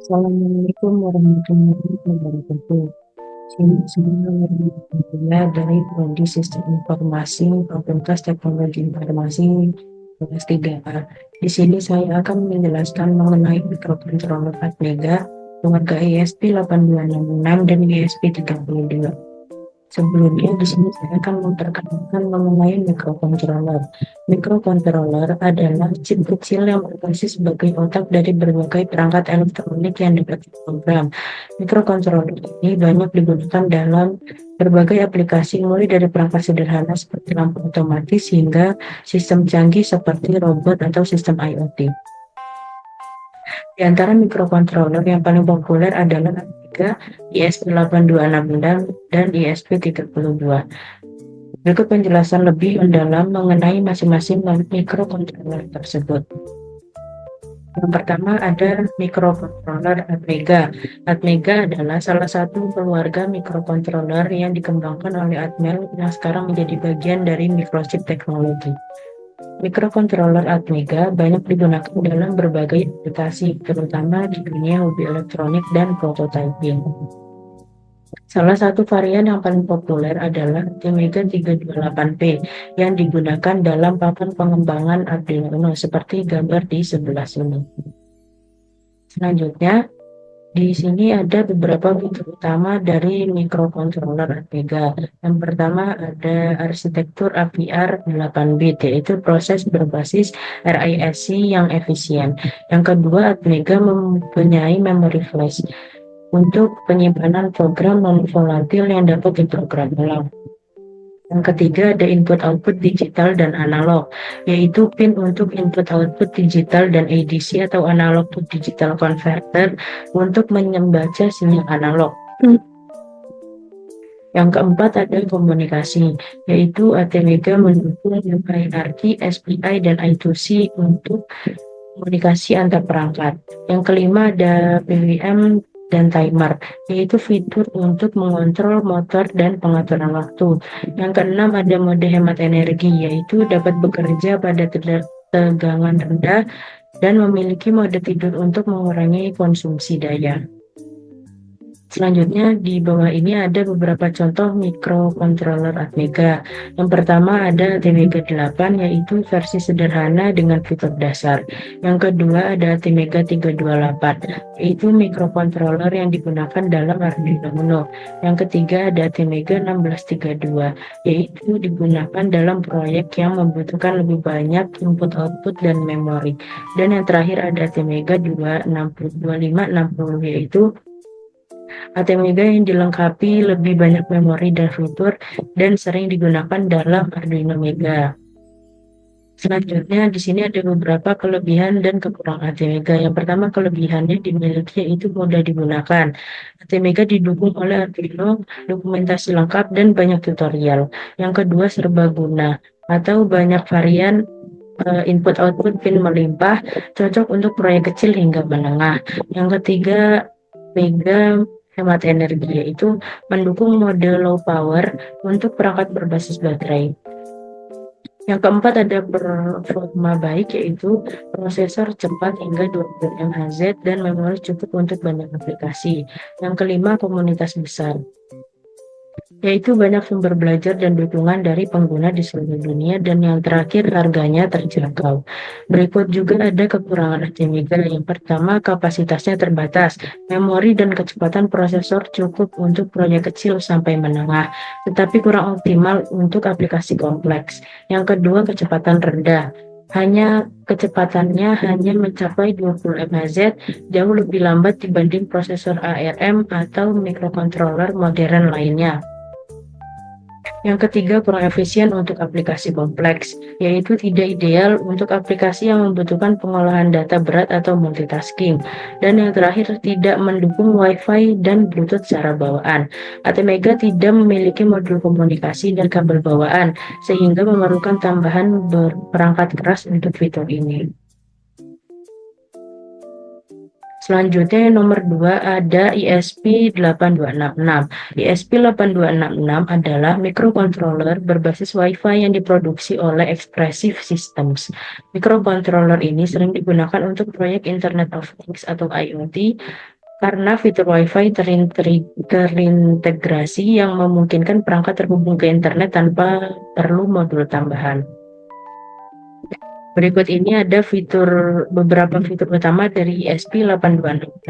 Assalamualaikum warahmatullahi wabarakatuh. Ini sebenarnya dari Prodi Sistem Informasi Fakultas Teknologi Informasi kelas 3A. Di sini saya akan menjelaskan mengenai mikrokontroler Atmega, keluarga ESP 8266 dan ESP 32. Sebelumnya di sini saya akan memperkenalkan mengenai mikrokontroler. Mikrokontroler adalah chip kecil yang berfungsi sebagai otak dari berbagai perangkat elektronik yang dapat diprogram. Mikrokontroler ini banyak digunakan dalam berbagai aplikasi mulai dari perangkat sederhana seperti lampu otomatis hingga sistem canggih seperti robot atau sistem IoT. Di antara mikrokontroler yang paling populer adalah Amiga, ISP8266 dan ISP32. Berikut penjelasan lebih mendalam mengenai masing-masing mikrokontroler tersebut. Yang pertama ada mikrokontroler Atmega. Atmega adalah salah satu keluarga mikrokontroler yang dikembangkan oleh Atmel yang sekarang menjadi bagian dari Microchip Technology. Mikrokontroler Atmega banyak digunakan dalam berbagai aplikasi, terutama di dunia hobi elektronik dan prototyping. Salah satu varian yang paling populer adalah Atmega 328P yang digunakan dalam papan pengembangan Arduino Uno seperti gambar di sebelah sini. Selanjutnya, di sini ada beberapa fitur utama dari mikrokontroler Atmega. Yang pertama ada arsitektur AVR 8 bit, yaitu proses berbasis RISC yang efisien. Yang kedua, Atmega mempunyai memori flash untuk penyimpanan program non-volatil yang dapat diprogram ulang. Yang ketiga ada input-output digital dan analog, yaitu pin untuk input-output digital dan ADC atau analog to digital converter untuk membaca sinyal analog. Yang keempat ada komunikasi, yaitu Atmega mendukung hierarki, SPI, dan I2C untuk komunikasi antar perangkat. Yang kelima ada PWM dan timer, yaitu fitur untuk mengontrol motor dan pengaturan waktu. Yang keenam ada mode hemat energi, yaitu dapat bekerja pada tegangan rendah dan memiliki mode tidur untuk mengurangi konsumsi daya. Selanjutnya di bawah ini ada beberapa contoh mikrokontroler Atmega. Yang pertama ada Atmega 8 yaitu versi sederhana dengan fitur dasar. Yang kedua ada Atmega 328 yaitu mikrokontroler yang digunakan dalam Arduino Uno. Yang ketiga ada Atmega 1632 yaitu digunakan dalam proyek yang membutuhkan lebih banyak input output dan memori. Dan yang terakhir ada Atmega 2560 yaitu Atmega yang dilengkapi lebih banyak memori dan fitur dan sering digunakan dalam Arduino Mega. Selanjutnya di sini ada beberapa kelebihan dan kekurangan Atmega. Yang pertama kelebihannya dimiliki yaitu mudah digunakan. Atmega didukung oleh Arduino, dokumentasi lengkap dan banyak tutorial. Yang kedua serbaguna atau banyak varian input output pin melimpah, cocok untuk proyek kecil hingga menengah. Yang ketiga Mega hemat energi yaitu mendukung mode low power untuk perangkat berbasis baterai. Yang keempat ada performa baik yaitu prosesor cepat hingga 20 MHz dan memori cukup untuk banyak aplikasi. Yang kelima komunitas besar yaitu banyak sumber belajar dan dukungan dari pengguna di seluruh dunia, dan yang terakhir harganya terjangkau. Berikut juga ada kekurangan Atmega. Yang pertama kapasitasnya terbatas, memori dan kecepatan prosesor cukup untuk proyek kecil sampai menengah, tetapi kurang optimal untuk aplikasi kompleks. Yang kedua kecepatan rendah, kecepatannya hanya mencapai 20 MHz, jauh lebih lambat dibanding prosesor ARM atau mikrokontroler modern lainnya. Yang ketiga, kurang efisien untuk aplikasi kompleks, yaitu tidak ideal untuk aplikasi yang membutuhkan pengolahan data berat atau multitasking. Dan yang terakhir, tidak mendukung Wi-Fi dan Bluetooth secara bawaan. Atmega tidak memiliki modul komunikasi dan kabel bawaan, sehingga memerlukan tambahan perangkat keras untuk fitur ini. Selanjutnya nomor 2 ada ISP8266. ISP8266 adalah mikrokontroler berbasis Wi-Fi yang diproduksi oleh Expressive Systems. Mikrokontroler ini sering digunakan untuk proyek Internet of Things atau IoT karena fitur Wi-Fi terintegrasi yang memungkinkan perangkat terhubung ke internet tanpa perlu modul tambahan. Berikut ini ada beberapa fitur utama dari ESP8266.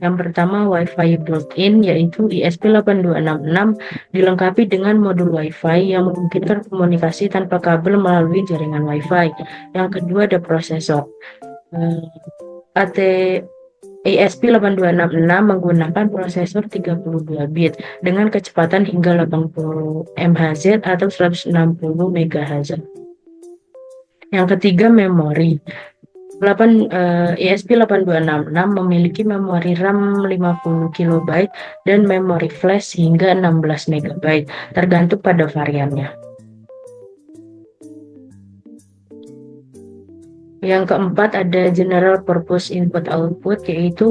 Yang pertama, Wi-Fi built-in, yaitu ESP8266 dilengkapi dengan modul Wi-Fi yang memungkinkan komunikasi tanpa kabel melalui jaringan Wi-Fi. Yang kedua ada prosesor. AT ESP8266 menggunakan prosesor 32 bit dengan kecepatan hingga 80 MHz atau 160 MHz. Yang ketiga, memori. ESP8266 memiliki memori RAM 50 KB dan memori flash hingga 16 MB, tergantung pada variannya. Yang keempat ada General Purpose Input Output, yaitu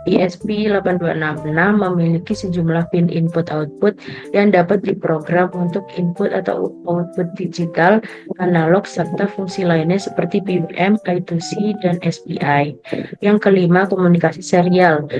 ESP8266 memiliki sejumlah pin input-output yang dapat diprogram untuk input atau output digital, analog, serta fungsi lainnya seperti PWM, I2C, dan SPI. Yang kelima, komunikasi serial.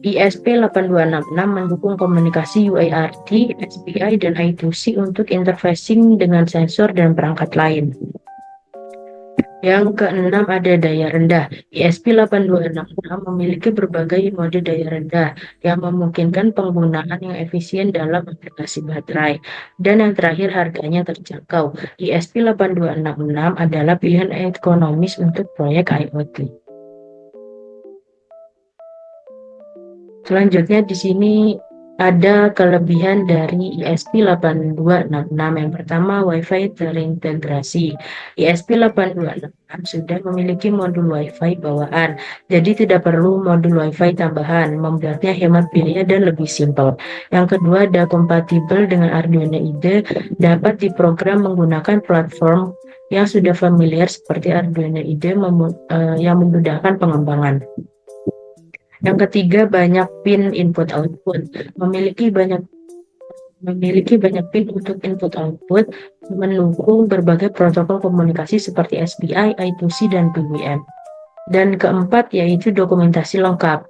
ESP8266 mendukung komunikasi UART, SPI, dan I2C untuk interfacing dengan sensor dan perangkat lain. Yang keenam ada daya rendah. ESP8266 memiliki berbagai mode daya rendah yang memungkinkan penggunaan yang efisien dalam aplikasi baterai. Dan yang terakhir, harganya terjangkau. ESP8266 adalah pilihan ekonomis untuk proyek IoT. Selanjutnya di sini ada kelebihan dari ESP8266. Yang pertama, Wi-Fi terintegrasi. ESP8266 sudah memiliki modul Wi-Fi bawaan, jadi tidak perlu modul Wi-Fi tambahan, membuatnya hemat biaya dan lebih simpel. Yang kedua, ada kompatibel dengan Arduino IDE, dapat diprogram menggunakan platform yang sudah familiar seperti Arduino IDE yang memudahkan pengembangan. Yang ketiga, banyak pin input-output. Memiliki banyak pin untuk input-output, mendukung berbagai protokol komunikasi seperti SPI, I2C, dan PWM. Dan keempat, yaitu dokumentasi lengkap.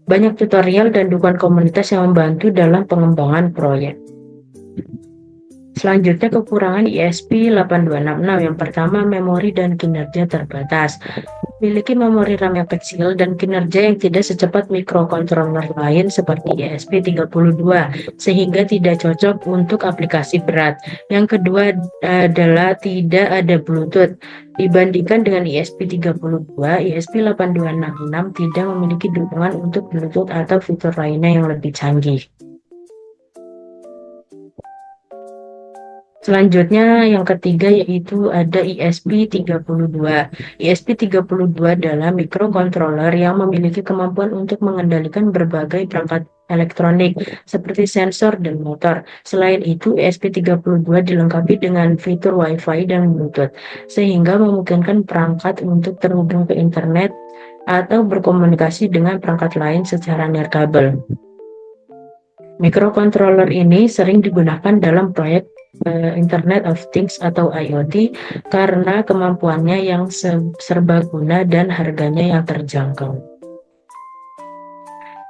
Banyak tutorial dan dukungan komunitas yang membantu dalam pengembangan proyek. Selanjutnya, kekurangan ESP8266. Yang pertama, memori dan kinerja terbatas. Memiliki memori RAM yang kecil dan kinerja yang tidak secepat mikrokontroler lain seperti ESP32, sehingga tidak cocok untuk aplikasi berat. Yang kedua adalah tidak ada Bluetooth. Dibandingkan dengan ESP32, ESP8266 tidak memiliki dukungan untuk Bluetooth atau fitur lainnya yang lebih canggih. Selanjutnya yang ketiga yaitu ada ESP32. ESP32 adalah mikrokontroler yang memiliki kemampuan untuk mengendalikan berbagai perangkat elektronik seperti sensor dan motor. Selain itu, ESP32 dilengkapi dengan fitur Wi-Fi dan Bluetooth, sehingga memungkinkan perangkat untuk terhubung ke internet atau berkomunikasi dengan perangkat lain secara nirkabel. Mikrokontroler ini sering digunakan dalam proyek Internet of Things atau IoT karena kemampuannya yang serbaguna dan harganya yang terjangkau.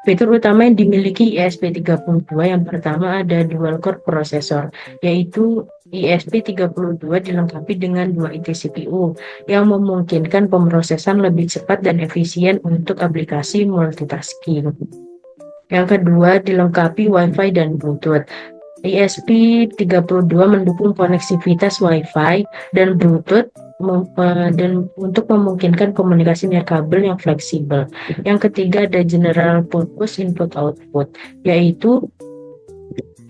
Fitur utama yang dimiliki ESP32 yang pertama ada dual core processor, yaitu ESP32 dilengkapi dengan 2 inti CPU yang memungkinkan pemrosesan lebih cepat dan efisien untuk aplikasi multitasking. Yang kedua, dilengkapi Wi-Fi dan Bluetooth. ESP32 mendukung koneksivitas Wi-Fi dan Bluetooth dan untuk memungkinkan komunikasi nirkabel yang fleksibel. Yang ketiga ada General Purpose Input Output, yaitu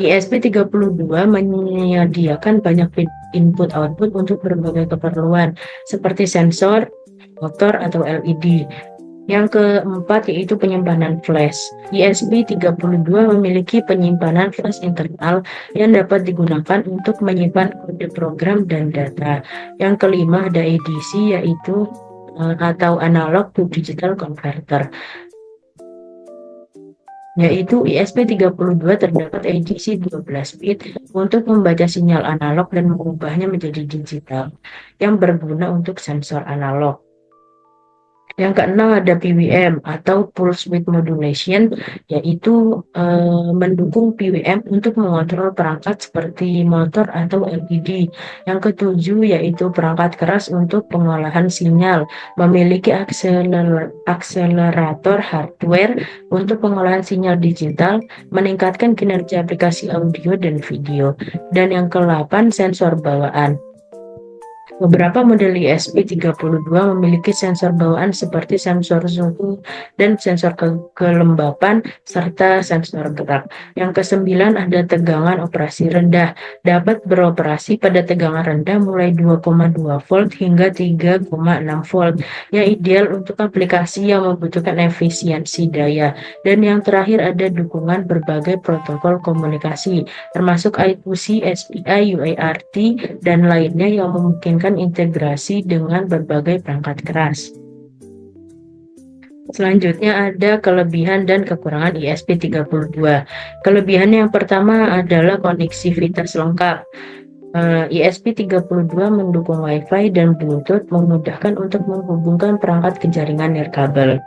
ESP32 menyediakan banyak input output untuk berbagai keperluan seperti sensor, motor, atau LED. Yang keempat yaitu penyimpanan flash. ESP32 memiliki penyimpanan flash internal yang dapat digunakan untuk menyimpan kode program dan data. Yang kelima ada ADC yaitu atau analog to digital converter. Yaitu ESP32 terdapat ADC 12 bit untuk membaca sinyal analog dan mengubahnya menjadi digital yang berguna untuk sensor analog. Yang keenam ada PWM atau Pulse Width Modulation, yaitu mendukung PWM untuk mengontrol perangkat seperti motor atau LED. Yang ketujuh yaitu perangkat keras untuk pengolahan sinyal, memiliki akselerator hardware untuk pengolahan sinyal digital, meningkatkan kinerja aplikasi audio dan video. Dan yang ke-8 sensor bawaan. Beberapa model ESP32 memiliki sensor bawaan seperti sensor suhu dan sensor kelembapan serta sensor gerak. Yang ke-9 ada tegangan operasi rendah, dapat beroperasi pada tegangan rendah mulai 2,2 volt hingga 3,6 volt, yang ideal untuk aplikasi yang membutuhkan efisiensi daya. Dan yang terakhir ada dukungan berbagai protokol komunikasi, termasuk I2C, SPI, UART, dan lainnya yang memungkinkan integrasi dengan berbagai perangkat keras. Selanjutnya ada kelebihan dan kekurangan ESP32. Kelebihan yang pertama adalah koneksivitas lengkap. ESP32 mendukung Wi-Fi dan Bluetooth, memudahkan untuk menghubungkan perangkat ke jaringan nirkabel.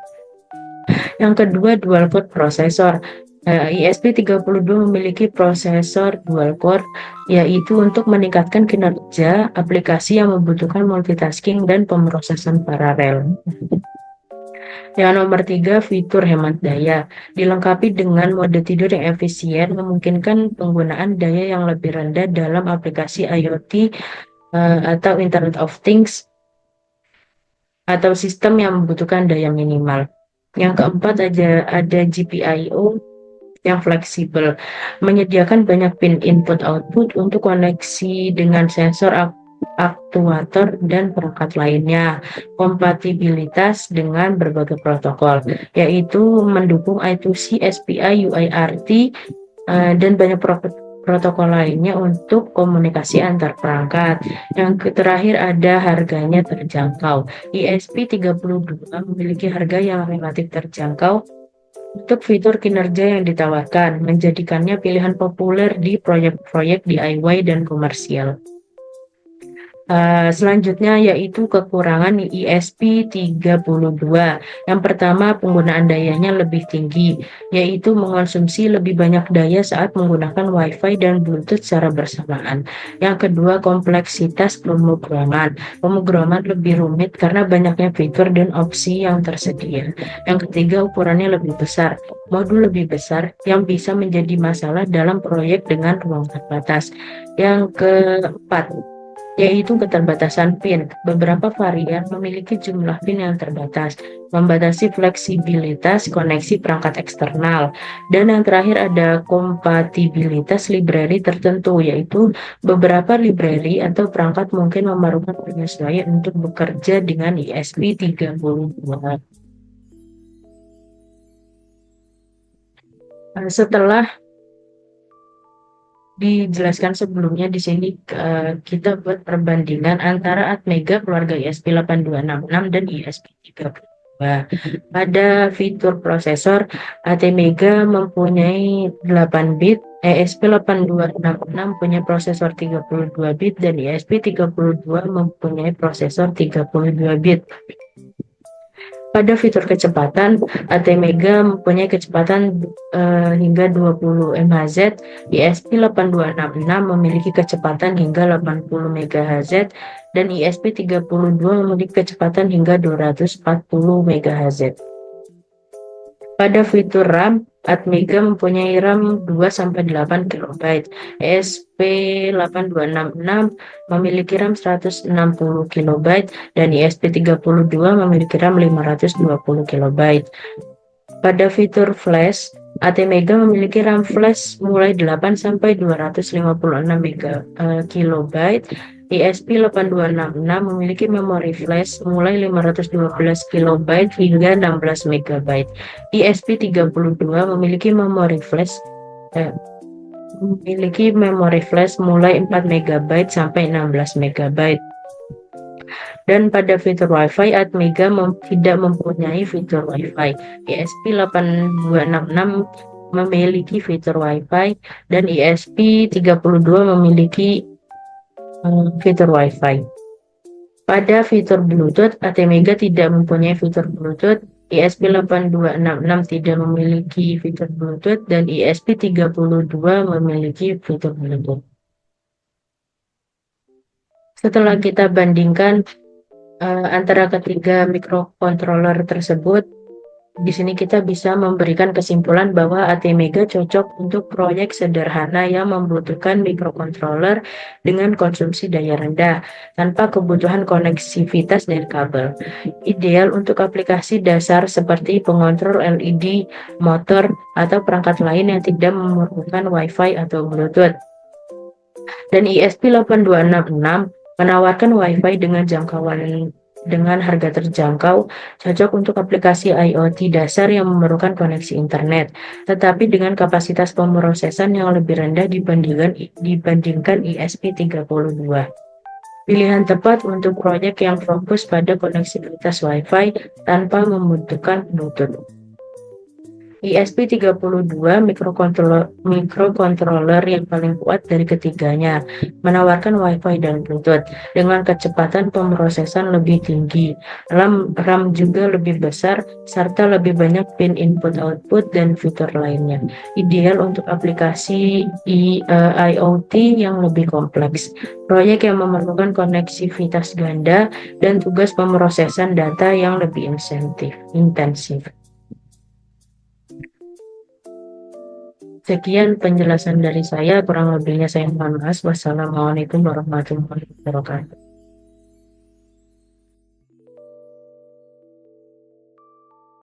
Yang kedua, dual core prosesor. ESP32 memiliki prosesor dual core, yaitu untuk meningkatkan kinerja aplikasi yang membutuhkan multitasking dan pemrosesan paralel. Yang nomor 3, fitur hemat daya. Dilengkapi dengan mode tidur yang efisien, memungkinkan penggunaan daya yang lebih rendah dalam aplikasi IoT atau Internet of Things atau sistem yang membutuhkan daya minimal. Yang keempat ada GPIO yang fleksibel, menyediakan banyak pin input-output untuk koneksi dengan sensor, aktuator, dan perangkat lainnya. Kompatibilitas dengan berbagai protokol, yaitu mendukung I2C, SPI, UART, dan banyak protokol lainnya untuk komunikasi antar perangkat. Yang terakhir ada harganya terjangkau. ESP32 memiliki harga yang relatif terjangkau untuk fitur kinerja yang ditawarkan, menjadikannya pilihan populer di proyek-proyek DIY dan komersial. Selanjutnya yaitu kekurangan ESP32. Yang pertama, penggunaan dayanya lebih tinggi, yaitu mengonsumsi lebih banyak daya saat menggunakan Wi-Fi dan Bluetooth secara bersamaan. Yang kedua, kompleksitas pemrograman. Pemrograman lebih rumit karena banyaknya fitur dan opsi yang tersedia. Yang ketiga, ukurannya lebih besar. Modul lebih besar yang bisa menjadi masalah dalam proyek dengan ruang terbatas. Yang keempat, yaitu keterbatasan pin. Beberapa varian memiliki jumlah pin yang terbatas, membatasi fleksibilitas koneksi perangkat eksternal. Dan yang terakhir ada kompatibilitas library tertentu, yaitu beberapa library atau perangkat mungkin memerlukan penyesuaian untuk bekerja dengan ESP32. Setelah dijelaskan sebelumnya, di sini kita buat perbandingan antara Atmega keluarga ESP8266 dan ESP32. Pada fitur prosesor, Atmega mempunyai 8 bit, ESP8266 punya prosesor 32 bit, dan ESP32 mempunyai prosesor 32 bit. Pada fitur kecepatan, Atmega mempunyai kecepatan hingga 20 MHz, ESP8266 memiliki kecepatan hingga 80 MHz, dan ESP32 memiliki kecepatan hingga 240 MHz. Pada fitur RAM, Atmega mempunyai RAM 2-8 KB, ESP8266 memiliki RAM 160 KB, dan ESP32 memiliki RAM 520 KB. Pada fitur flash, Atmega memiliki RAM flash mulai 8-256 KB, ESP8266 memiliki memori flash mulai 512 KB hingga 16 MB. ESP32 memiliki memori flash mulai 4 MB sampai 16 MB. Dan pada fitur Wi-Fi, Atmega tidak mempunyai fitur Wi-Fi. ESP8266 memiliki fitur Wi-Fi, dan ESP32 memiliki fitur Wi-Fi. Pada fitur Bluetooth, ATmega tidak mempunyai fitur Bluetooth, ESP8266 tidak memiliki fitur Bluetooth, dan ESP32 memiliki fitur Bluetooth. Setelah kita bandingkan antara ketiga mikrokontroler tersebut, di sini kita bisa memberikan kesimpulan bahwa ATmega cocok untuk proyek sederhana yang membutuhkan mikrokontroler dengan konsumsi daya rendah tanpa kebutuhan koneksivitas dari kabel. Ideal untuk aplikasi dasar seperti pengontrol LED, motor, atau perangkat lain yang tidak memerlukan Wi-Fi atau Bluetooth. Dan ESP8266 menawarkan Wi-Fi dengan harga terjangkau, cocok untuk aplikasi IoT dasar yang memerlukan koneksi internet, tetapi dengan kapasitas pemrosesan yang lebih rendah dibandingkan ESP32. Pilihan tepat untuk proyek yang fokus pada koneksibilitas Wi-Fi tanpa membutuhkan Bluetooth. ESP32 mikrokontroler yang paling kuat dari ketiganya, menawarkan Wi-Fi dan Bluetooth dengan kecepatan pemrosesan lebih tinggi, RAM juga lebih besar, serta lebih banyak pin input-output dan fitur lainnya. Ideal untuk aplikasi IoT yang lebih kompleks, proyek yang memerlukan koneksivitas ganda, dan tugas pemrosesan data yang lebih intensif. Sekian penjelasan dari saya, kurang lebihnya saya mohon maaf. Wassalamualaikum warahmatullahi wabarakatuh.